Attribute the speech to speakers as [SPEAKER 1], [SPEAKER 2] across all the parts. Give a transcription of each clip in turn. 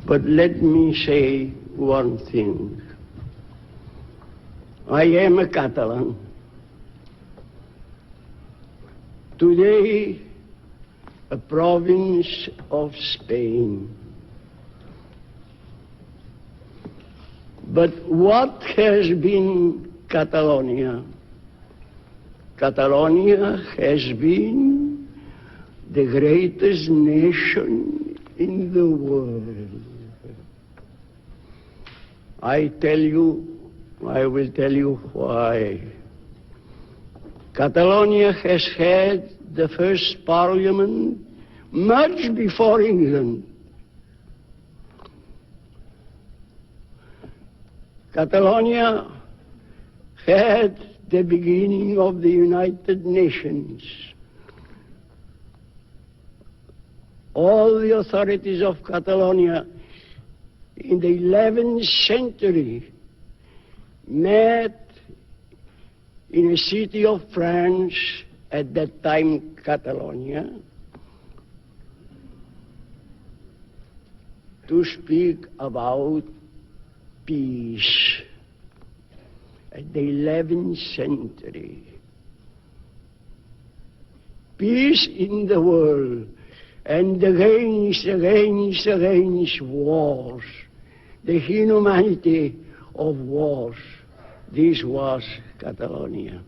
[SPEAKER 1] But let me say one thing. I am a Catalan. Today, a province of Spain. But what has been Catalonia? Catalonia has been the greatest nation in the world. I will tell you why. Catalonia has had the first parliament much before England. Catalonia had the beginning of the United Nations. All the authorities of Catalonia in the 11th century met in a city of France, at that time Catalonia, to speak about peace. At the 11th century. Peace in the world, and against wars, the inhumanity of wars. This was Catalonia.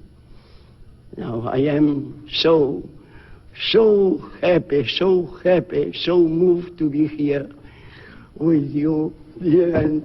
[SPEAKER 1] Now I am so happy, so moved to be here with you. And